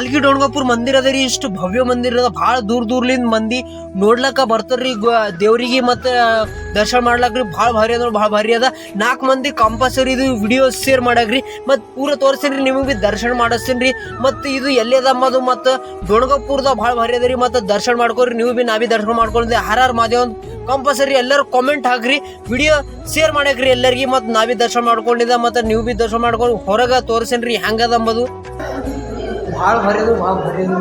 ಭಾಲ್ಕಿ ಡೋಣ್ಗಾಪುರ್ ಮಂದಿರ ಅದ ರೀ. ಇಷ್ಟು ಭವ್ಯ ಮಂದಿರ ಅದ. ಭಾಳ ದೂರಲಿಂದ ಮಂದಿ ನೋಡ್ಲಕ್ಕ ಬರ್ತಾರ್ರಿ ದೇವ್ರಿಗೆ ಮತ್ತೆ ದರ್ಶನ ಮಾಡ್ಲಕ್ರಿ. ಭಾಳ ಭಾರಿ ಅದ, ಭಾಳ ಭಾರಿ ಅದ. 4 ಮಂದಿ ಕಂಪಲ್ಸರಿ ಇದು ವಿಡಿಯೋ ಶೇರ್ ಮಾಡಾಕ್ರಿ. ಮತ್ತು ಪೂರ ತೋರಿಸ್ತೀನಿ ನಿಮಗೆ ಬಿ ದರ್ಶನ ಮಾಡಿಸ್ತೀನಿ ರೀ. ಮತ್ತು ಇದು ಎಲ್ಲಿ ಅದ ಅಂಬದು ಮತ್ತು ಡೋಣ್ಗಾಪುರ್ದಾಗ ಭಾಳ ಭಾರಿ ಅದ ರೀ. ಮತ್ತು ದರ್ಶನ ಮಾಡ್ಕೊರಿ ನೀವು ಬಿ. ನಾ ಬಿ ದರ್ಶನ ಮಾಡ್ಕೊಂಡಿದ್ದೆ. ಹರ ಮಹಾದೇವ್ ಕಂಪಲ್ಸರಿ ಎಲ್ಲರೂ ಕಾಮೆಂಟ್ ಹಾಕ್ರಿ, ವಿಡಿಯೋ ಶೇರ್ ಮಾಡಾಕ್ರಿ ಎಲ್ಲರಿಗೆ. ಮತ್ತು ನಾ ಬಿ ದರ್ಶನ ಮಾಡ್ಕೊಂಡಿದ್ದ ಮತ್ತು ನೀವು ಬಿ ದರ್ಶನ ಮಾಡ್ಕೊಂಡು ಹೊರಗೆ ತೋರಿಸೇನ್ರಿ ಹೆಂಗದ ಅಂಬದು. ಭಾಳ ಭರಿದು ಭಾಳ ಭರಿದು.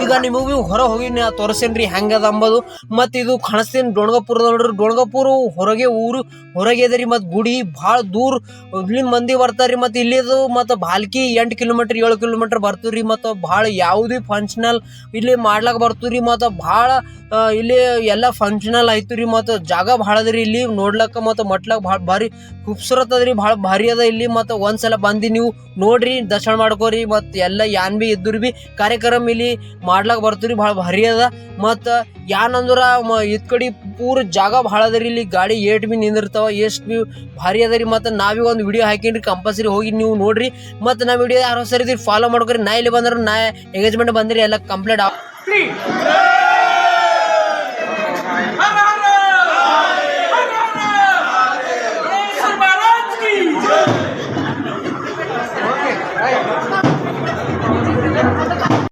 ಈಗ ನಿಮಗೆ ಭೀ ಹೊರ ಹೋಗಿ ನಾ ತೋರಿಸೇನ್ರಿ ಹೆಂಗದ ಅಂಬದು. ಮತ್ತು ಇದು ಕಾಣಿಸ್ತೇನೆ ಡೋಣ್ಗಾಪುರದ ನೋಡ್ರಿ. ಡೋಣ್ಗಾಪುರ ಹೊರಗೆ ಊರು ಹೊರಗೆ ಅದ ರೀ. ಮತ್ತು ಗುಡಿ ಭಾಳ ದೂರ ಇಲ್ಲಿಂದ ಮಂದಿ ಬರ್ತಾರೆ. ಮತ್ತು ಇಲ್ಲಿದು ಮತ್ತು ಭಾಲ್ಕಿ 8 ಕಿಲೋಮೀಟ್ರ್ 7 ಕಿಲೋಮೀಟ್ರ್ ಬರ್ತೀವಿ ರೀ. ಮತ್ತು ಭಾಳ ಯಾವುದೇ ಫಂಕ್ಷನಲ್ ಇಲ್ಲಿ ಮಾಡ್ಲಾಕ ಬರ್ತೀವಿ ರೀ. ಮತ್ತು ಭಾಳ ಇಲ್ಲಿ ಎಲ್ಲ ಫಂಕ್ಷನಲ್ ಆಯ್ತು ರೀ. ಮತ್ತು ಜಾಗ ಭಾಳ ಅದ ರೀ ಇಲ್ಲಿ ನೋಡ್ಲಕ್ಕ. ಮತ್ತು ಮಟ್ಲಾಕ ಭಾಳ ಭಾರಿ ಖೂಬ್ಸೂರತ್ ಅದ ರೀ. ಭಾಳ ಭಾರಿ ಅದ ಇಲ್ಲಿ. ಮತ್ತು ಒಂದ್ಸಲ ಬಂದು ನೀವು ನೋಡ್ರಿ, ದರ್ಶನ ಮಾಡ್ಕೋರಿ. ಮತ್ತು ಎಲ್ಲ ಯಾನ್ ಬಿ ಇದ್ರು ಬಿ ಕಾರ್ಯಕ್ರಮ ಇಲ್ಲಿ ಮಾಡ್ಲಾಕ ಬರ್ತೀವಿ ಭಾಳ ಭಾರಿ ಅದ. ಮತ್ತು ಯಾನಂದ್ರೆ ಇದ್ ಕಡೆ ಪೂರ ಜಾಗ ಭಾಳ ಅದ ರೀ. ಇಲ್ಲಿ ಗಾಡಿ ಏಟ್ ಬಿ ನಿಂದಿರ್ತಾವ, ಎಷ್ಟು ಬಿ ಭಾರಿ ಅದ ರೀ. ಮತ್ತು ನಾವೇ ಒಂದು ವಿಡಿಯೋ ಹಾಕೀನಿ, ಕಂಪಲ್ಸರಿ ಹೋಗಿ ನೀವು ನೋಡ್ರಿ. ಮತ್ತು ನಾ ವಿಡಿಯೋ ಯಾರು ಸರಿ ಫಾಲೋ ಮಾಡ್ಕೊರಿ. ನಾ ಇಲ್ಲಿ ಬಂದ್ರೆ ನಾ ಎಂಗೇಜ್ಮೆಂಟ್ ಬಂದಿರಿ ಎಲ್ಲ ಕಂಪ್ಲೀಟ್